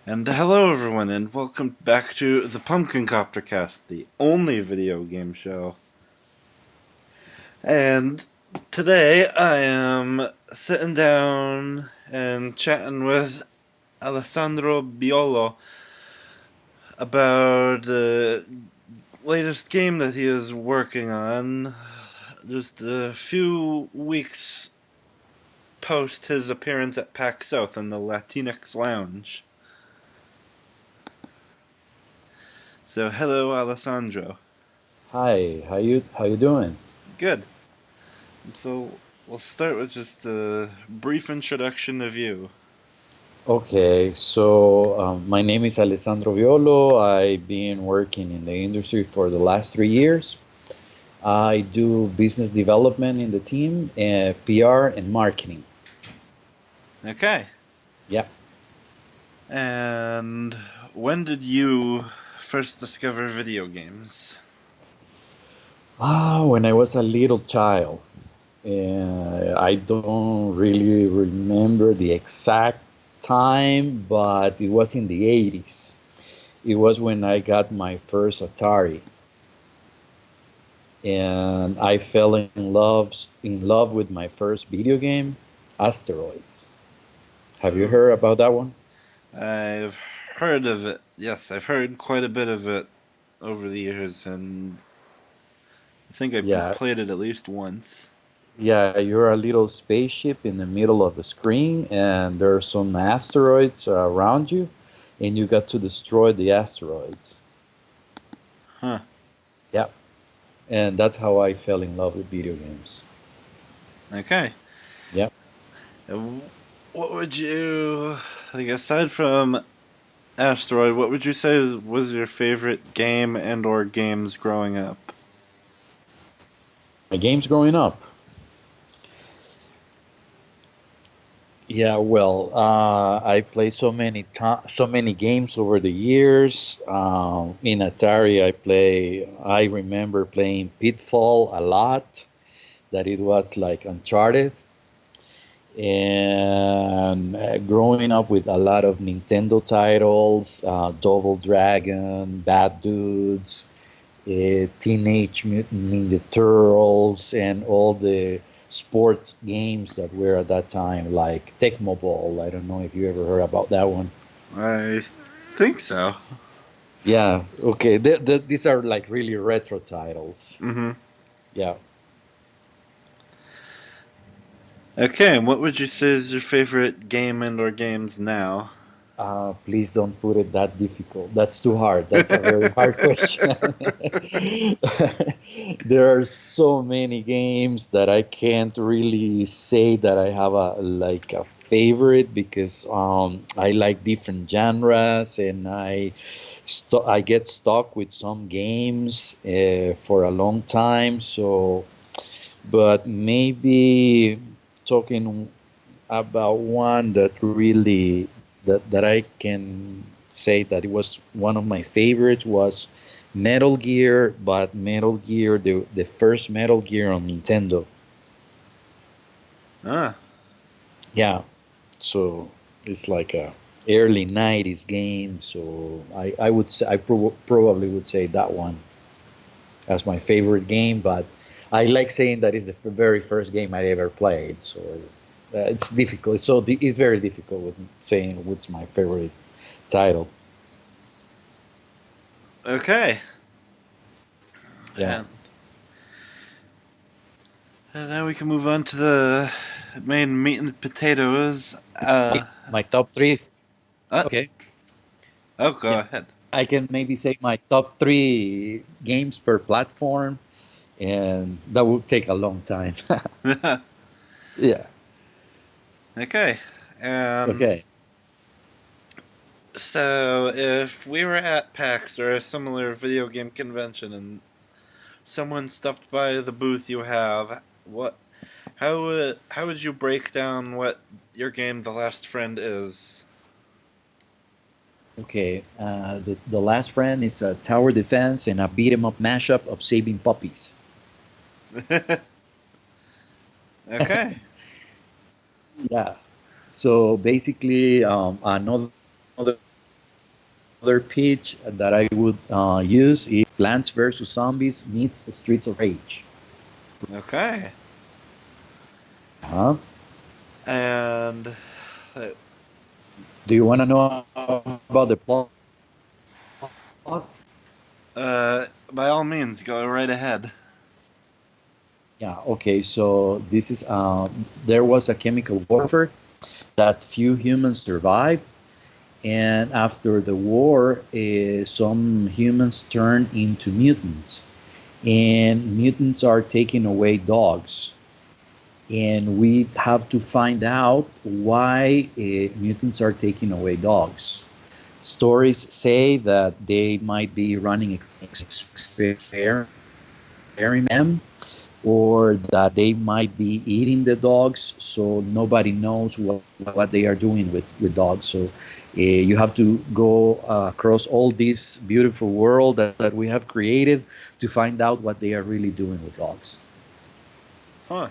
And hello, everyone, and welcome back to the Pumpkin Copter Cast, the only video game show. And today I am sitting down and chatting with Alessandro Biollo about the latest game that he is working on. Just a few weeks post his appearance at PAX South in the Latinx Lounge. So, hello, Alessandro. Hi, how you doing? Good. So we'll start with just a brief introduction of you. Okay, so my name is Alessandro Biollo. I've been working in the industry for the last 3 years. I do business development in the team, PR and marketing. Okay. Yeah. And when did you first discover video games? When I was a little child, I don't really remember the exact time, but it was in the 80s. It was when I got my first Atari. And I fell in love with my first video game, Asteroids. Have you Oh, heard about that one? I've heard of it. Yes, I've heard quite a bit of it over the years, and I think I Yeah, played it at least once. yeah, you're a little spaceship in the middle of the screen, and there are some asteroids around you, and you got to destroy the asteroids. Huh. Yeah, and that's how I fell in love with video games. Okay. Yeah. And what would you, like, aside from Asteroid, what would you say was your favorite game and/or games growing up? My games growing up. Yeah, well, I played so many games over the years. In Atari, I remember playing Pitfall a lot. That it was like Uncharted, and growing up with a lot of Nintendo titles, Double Dragon, Bad Dudes, Teenage Mutant Ninja Turtles, and all the sports games that were at that time, like Tecmo Bowl. I don't know if you ever heard about that one. I think so. Yeah, okay. These are like really retro titles. Mm-hmm. Yeah. Okay, and what would you say is your favorite game and/or games now? Please don't put it that difficult. That's too hard. That's a very hard question. There are so many games that I can't really say that I have a favorite because I like different genres and I get stuck with some games for a long time. So, but maybe talking about one that I can say that it was one of my favorites was Metal Gear, but Metal Gear the first Metal Gear on Nintendo. Ah, Yeah, so it's like a early 90s game, so I would say probably would say that one as my favorite game, but I like saying that is the very first game I ever played, so it's difficult. So it's very difficult with saying what's my favorite title. okay. Yeah. And, and now we can move on to the main meat and potatoes. My top three. Uh, Okay. oh, go Yeah. ahead. I can maybe say my top three games per platform, and that would take a long time. Yeah. Okay, and Okay. so if we were at PAX or a similar video game convention and someone stopped by the booth you have, how would you break down what your game The Last Friend is? Okay. The last friend, it's a tower defense and a beat 'em up mashup of saving puppies. Okay. Yeah. So basically, another pitch that I would use is Plants vs. Zombies meets Streets of Rage. Okay. Huh? And uh, Do you want to know about the plot? by all means, go right ahead. Yeah, okay. So this is there was a chemical warfare that few humans survived, and after the war, some humans turned into mutants, and mutants are taking away dogs, and we have to find out why mutants are taking away dogs. Stories say that they might be running experiments or that they might be eating the dogs, so nobody knows what they are doing with dogs. So you have to go across all this beautiful world that we have created to find out what they are really doing with dogs. Huh.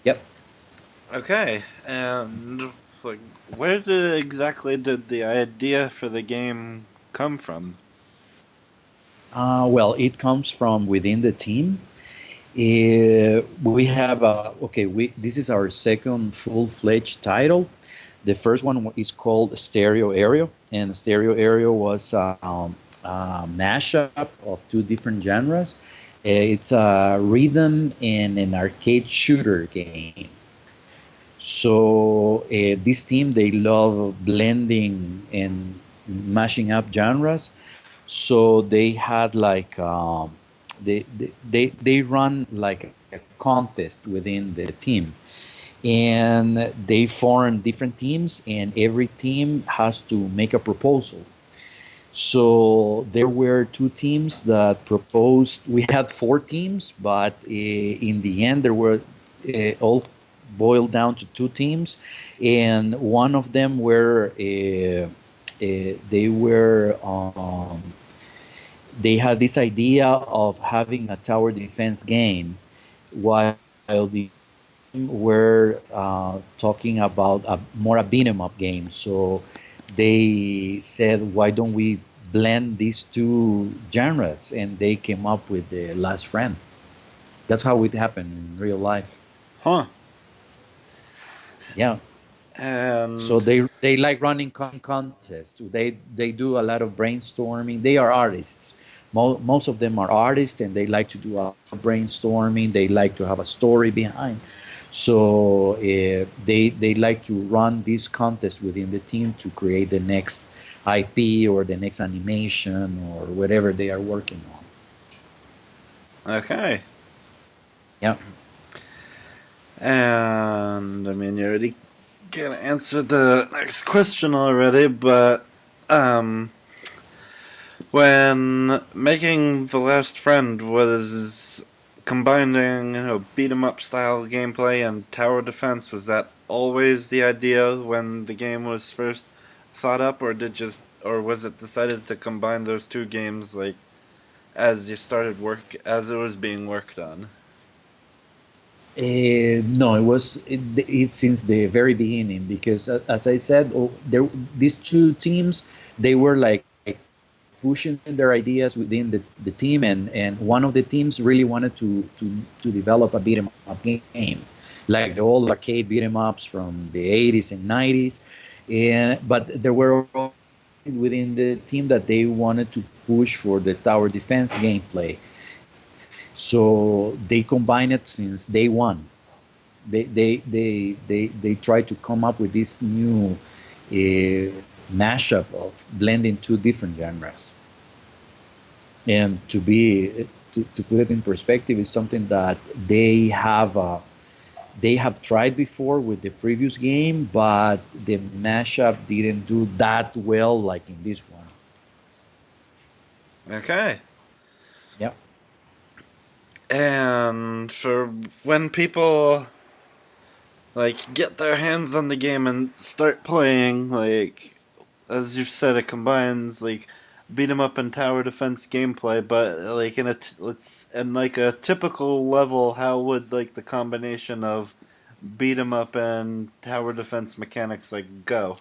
Yep. Okay. And like, where exactly did the idea for the game come from? Well, it comes from within the team. We have okay. This is our second full-fledged title. The first one is called Stereo Area, and Stereo Area was a mashup of two different genres. It's a rhythm and an arcade shooter game. So this team they love blending and mashing up genres. So they had like they run like a contest within the team, and they form different teams, and every team has to make a proposal. So there were two teams that proposed. We had four teams, but in the end, there were all boiled down to two teams, and one of them were they were they had this idea of having a tower defense game, while the were talking about more a beat 'em up game. So they said, why don't we blend these two genres? And they came up with the Last Friend. That's how it happened in real life. Huh. Yeah. So And they like running contests. They do a lot of brainstorming. They are artists. Most of them are artists, and they like to do a brainstorming. They like to have a story behind. So they like to run these contests within the team to create the next IP or the next animation or whatever they are working on. okay. Yeah. And I mean, you already kind of answered the next question already, but um, when making The Last Friend, was combining, beat 'em up style gameplay and tower defense, was that always the idea when the game was first thought up, or was it decided to combine those two games like as it was being worked on? No, it since the very beginning because, as I said, these two teams they were like pushing their ideas within the team, and one of the teams really wanted to develop a beat 'em up game, like the old arcade beat 'em ups from the 80s and 90s, and but there were within the team that they wanted to push for the tower defense gameplay. So they combine it since day one. They try to come up with this new mashup of blending two different genres. And to put it in perspective, is something that they have tried before with the previous game, but the mashup didn't do that well like in this one. Okay. Yeah. And for when people like get their hands on the game and start playing, like as you said, it combines like beat 'em up and tower defense gameplay, but like let's in like a typical level, how would like the combination of beat 'em up and tower defense mechanics like go?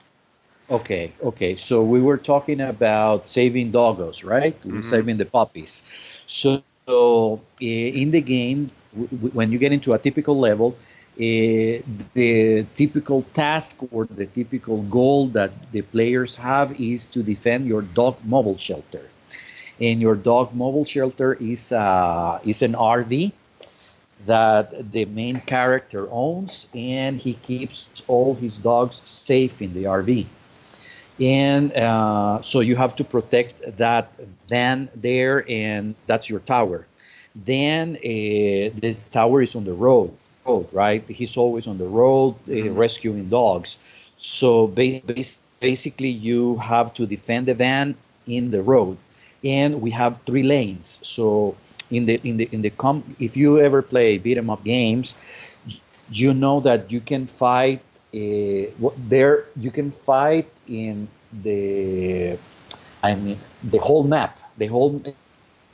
Okay, okay. So we were talking about saving doggos, right? We're Mm-hmm. saving the puppies. So in the game, when you get into a typical level, the typical task or the typical goal that the players have is to defend your dog mobile shelter. And your dog mobile shelter is an RV that the main character owns, and he keeps all his dogs safe in the RV. And so you have to protect that van there, and that's your tower. Then the tower is on the road, right? He's always on the road Mm-hmm. rescuing dogs. So basically, you have to defend the van in the road, and we have three lanes. So if you ever play beat 'em up games, you know that you can fight there. You can fight in the I mean the whole map. The whole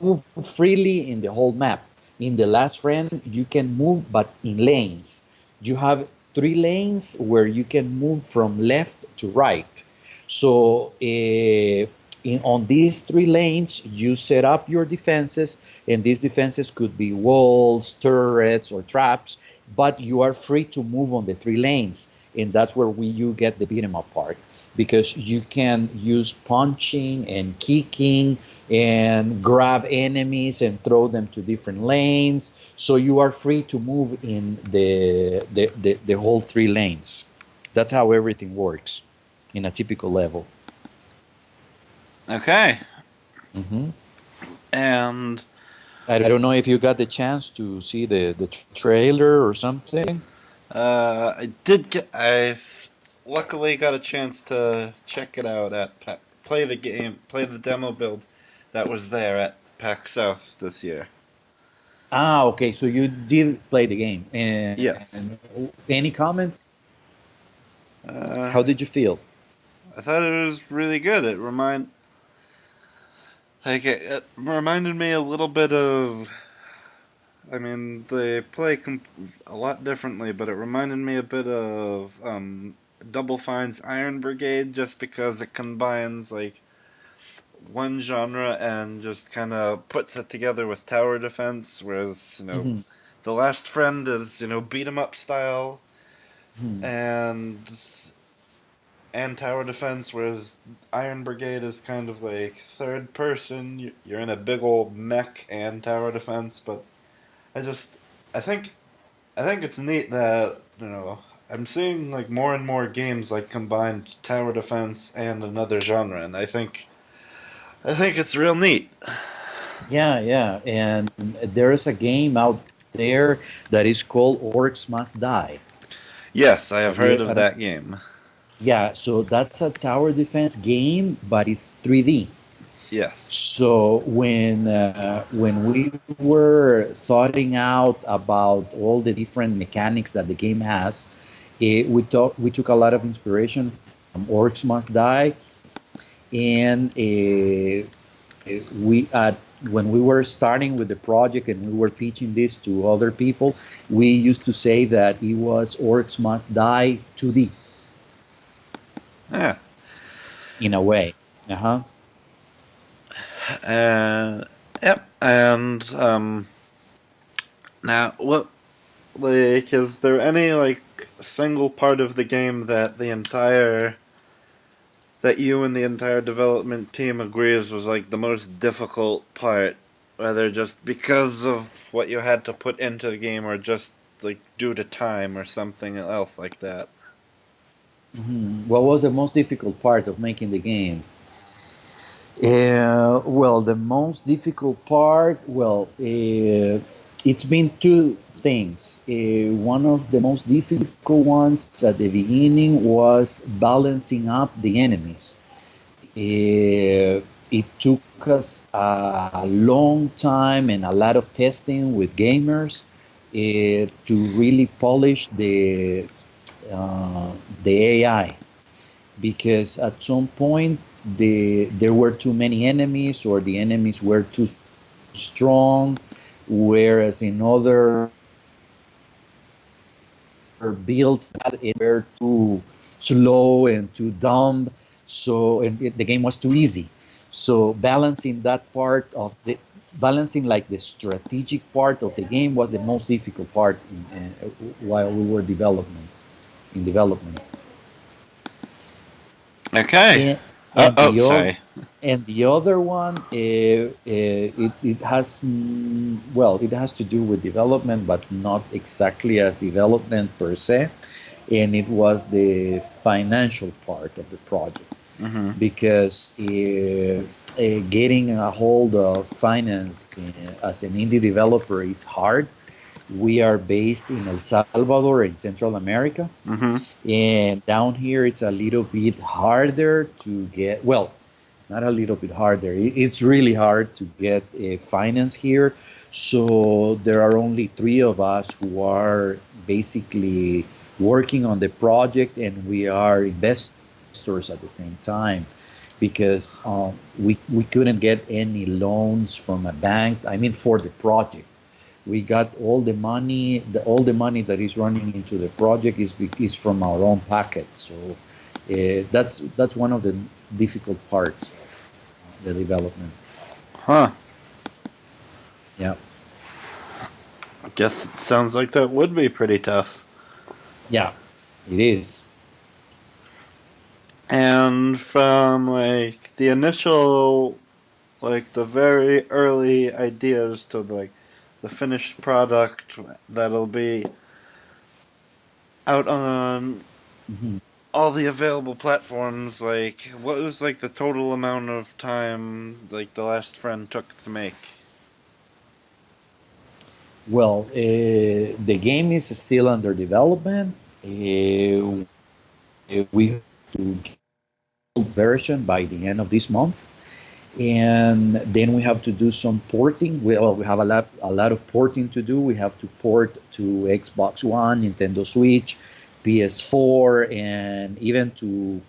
move freely in the whole map. In the last friend, you can move, but in lanes. You have three lanes where you can move from left to right. So on these three lanes, you set up your defenses, and these defenses could be walls, turrets, or traps, but you are free to move on the three lanes, and that's where you get the beat 'em up part because you can use punching and kicking and grab enemies and throw them to different lanes. So you are free to move in the whole three lanes. That's how everything works in a typical level. Okay. Hmm. And I don't know if you got the chance to see the trailer or something. I luckily got a chance to check it out play the game, play the demo build that was there at PAX South this year. Ah, okay. So you did play the game. Yes. And any comments? Uh, How did you feel? I thought it was really good. It reminded me a little bit of. I mean, they play a lot differently, but it reminded me a bit of Double Fine's Iron Brigade, just because it combines like one genre and just kind of puts it together with tower defense. Whereas Hmm. the Last Friend is beat 'em up style Hmm. and tower defense, whereas Iron Brigade is kind of like third person. You're in a big old mech and tower defense, but I just I think I think it's neat that I'm seeing like more and more games like combined tower defense and another genre, and I think it's real neat. Yeah, yeah. And there is a game out there that is called Orcs Must Die. Yes, I have Have heard you? of that game. Yeah, so that's a tower defense game, but it's 3D. Yes. So when we were thoughting out about all the different mechanics that the game has, we took a lot of inspiration from Orcs Must Die, and we when we were starting with the project and we were pitching this to other people, we used to say that it was Orcs Must Die 2D Yeah. in a way. Uh-huh. And yep. And now what like is there any like single part of the game that you and the entire development team agrees was like the most difficult part, whether just because of what you had to put into the game or just like due to time or something else like that? What was the most difficult part of making the game? Well, the most difficult part, well, it's been two things. One of the most difficult ones at the beginning was balancing up the enemies. It took us a long time and a lot of testing with gamers to really polish uh, the AI, because at some point there were too many enemies or the enemies were too strong, whereas in other builds that it were too slow and too dumb. So and the game was too easy. So balancing that part of the balancing like the strategic part of the game was the most difficult part while we were development. Okay. And, and Oh, the other sorry. and the other one, it has well, it has to do with development, but not exactly as development per se. And it was the financial part of the project Mm-hmm. because getting a hold of finance as an indie developer is hard. We are based in El Salvador in Central America, Mm-hmm. and down here it's a little bit harder to get, well, not a little bit harder. It's really hard to get finance here. So there are only three of us who are basically working on the project, and we are investors at the same time because we couldn't get any loans from a bank. I mean, for the project, we got all the money. All the money that is running into the project is from our own pocket. So that's one of the difficult parts of the development. Huh. Yeah, I guess it sounds like that would be pretty tough. yeah, it is. And from like the initial, like the very early ideas to like the finished product that'll be out on Mhm. all the available platforms, like what was like the total amount of time like the last friend took to make? Well, the game is still under development. We hope to get the version by the end of this month, and then we have to do some porting. We have a lot of porting to do. We have to port to Xbox One, Nintendo Switch, PS4, and even to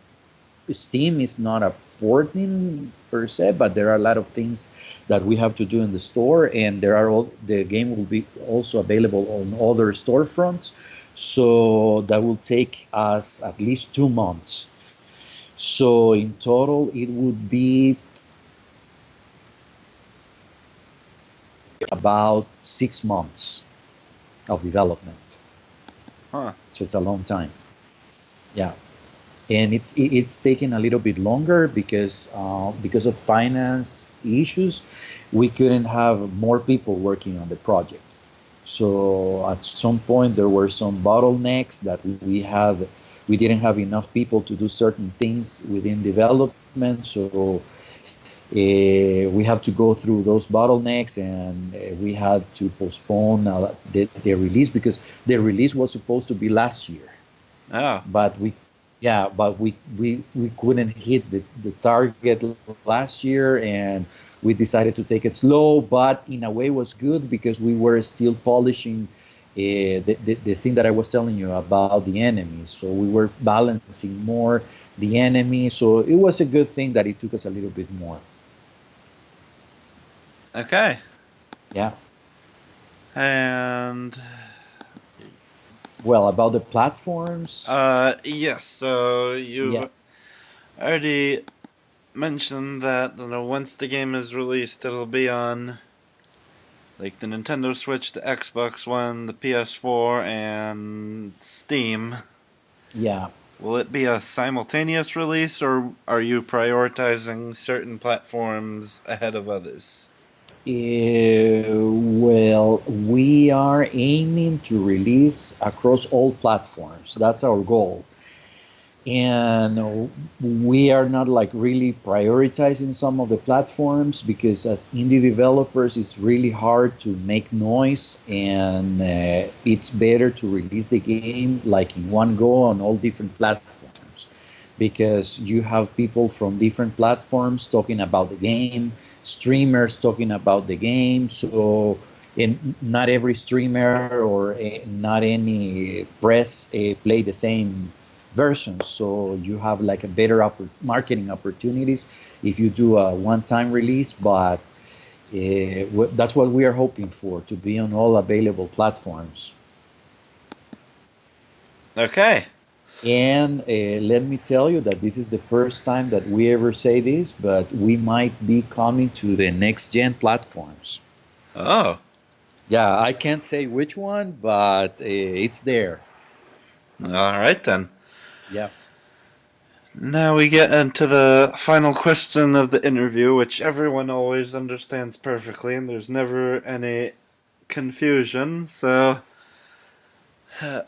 Steam. Is not a porting per se, but there are a lot of things that we have to do in the store, and the game will be also available on other storefronts. So that will take us at least 2 months. So in total, it would be about 6 months of development. Huh. So it's a long time. Yeah, and it's taking a little bit longer because of finance issues. We couldn't have more people working on the project. So at some point there were some bottlenecks that we didn't have enough people to do certain things within development. So we have to go through those bottlenecks, and we had to postpone the release because the release was supposed to be last year, Oh. but we couldn't hit the target last year, and we decided to take it slow, but in a way it was good because we were still polishing the thing that I was telling you about the enemies. So we were balancing more the enemy, so it was a good thing that it took us a little bit more. Okay. Yeah. And Well, about the platforms, yes, so yeah, you've already mentioned that once the game is released, it'll be on like the Nintendo Switch, the Xbox One, the PS4, and Steam. yeah. Will it be a simultaneous release, or are you prioritizing certain platforms ahead of others? Well, we are aiming to release across all platforms. That's our goal. And we are not like really prioritizing some of the platforms because as indie developers, it's really hard to make noise, and it's better to release the game like in one go on all different platforms because you have people from different platforms talking about the game, streamers talking about the game. So, and not every streamer or not any press play the same versions. So you have like a better marketing opportunities if you do a one-time release. But that's what we are hoping for, to be on all available platforms. Okay. And let me tell you that this is the first time that we ever say this, but we might be coming to the next gen platforms. Oh, Yeah, I can't say which one, but it's there. all right then. Yeah. Now we get into the final question of the interview, which everyone always understands perfectly, and there's never any confusion. So,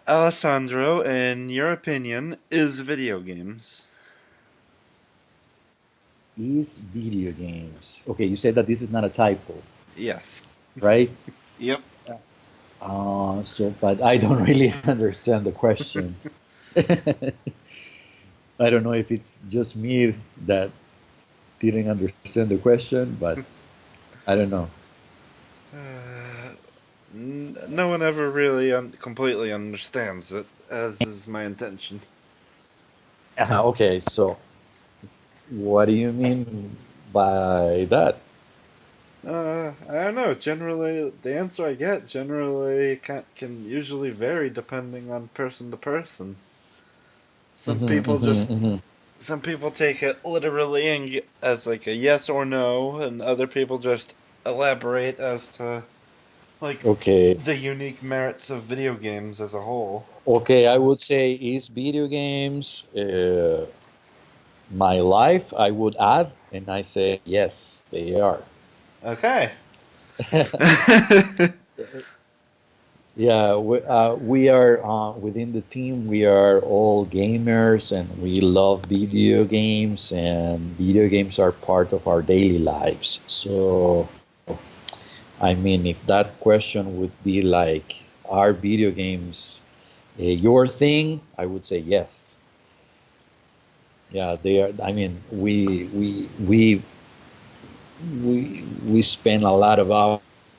Alessandro, in your opinion, is video games? Is video games. Okay, you said that this is not a typo, Yes. right? Yep. But I don't really understand the question. I don't know if it's just me that didn't understand the question, but I don't know. No one ever really completely understands it, as is my intention. Okay, so what do you mean by that? I don't know. Generally, the answer I get generally can usually vary depending on person to person. Some Hmm, people hmm, just hmm. some people take it literally and as like a yes or no, and other people just elaborate as to like Okay, the unique merits of video games as a whole. okay, I would say is video games my life? I would add, and I say yes, they are. Okay. Yeah, we are within the team. We are all gamers and we love video games, and video games are part of our daily lives. So, I mean, if that question would be like, are video games your thing? I would say yes. Yeah, they are. I mean, we spend a lot of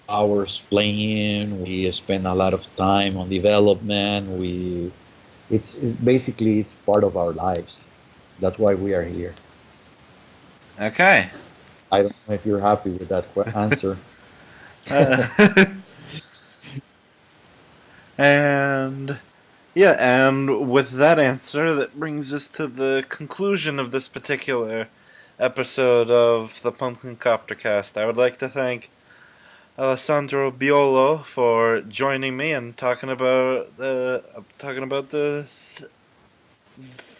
hours playing. We spend a lot of time on development. It's basically it's part of our lives. That's why we are here. Okay. I don't know if you're happy with that answer. Uh, and yeah, and with that answer, that brings us to the conclusion of this particular episode of the Pumpkin Copter Cast. I would like to thank Alessandro Biollo for joining me and talking about this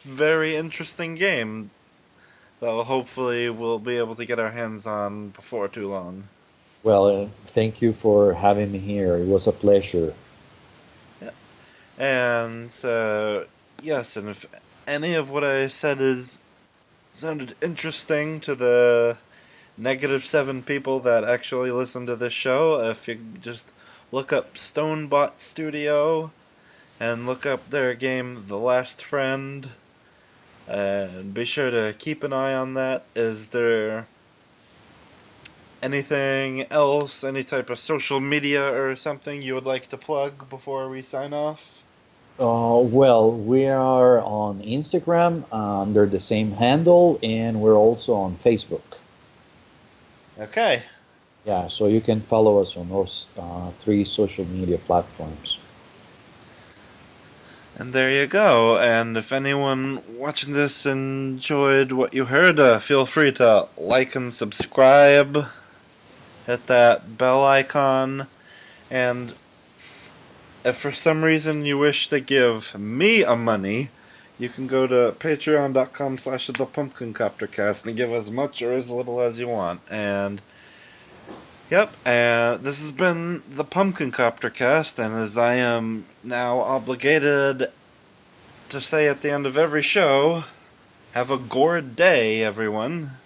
very interesting game that hopefully we'll be able to get our hands on before too long. Well, thank you for having me here. It was a pleasure. Yeah. And yes, and if any of what I said is sounded interesting to the -7 people that actually listen to this show, if you just look up Stonebot Studio and look up their game The Last Friend, and be sure to keep an eye on that. Is there anything else, any type of social media or something you would like to plug before we sign off? Well, we are on Instagram under the same handle, and we're also on Facebook. Okay. Yeah, so you can follow us on those three social media platforms. And there you go. And if anyone watching this enjoyed what you heard, feel free to like and subscribe, hit that bell icon, and if for some reason you wish to give me a money, you can go to patreon.com/slash the pumpkincoptercast and give as much or as little as you want. And yep, and this has been the Pumpkin Copter Cast, and as I am now obligated to say at the end of every show, have a gourd day, everyone.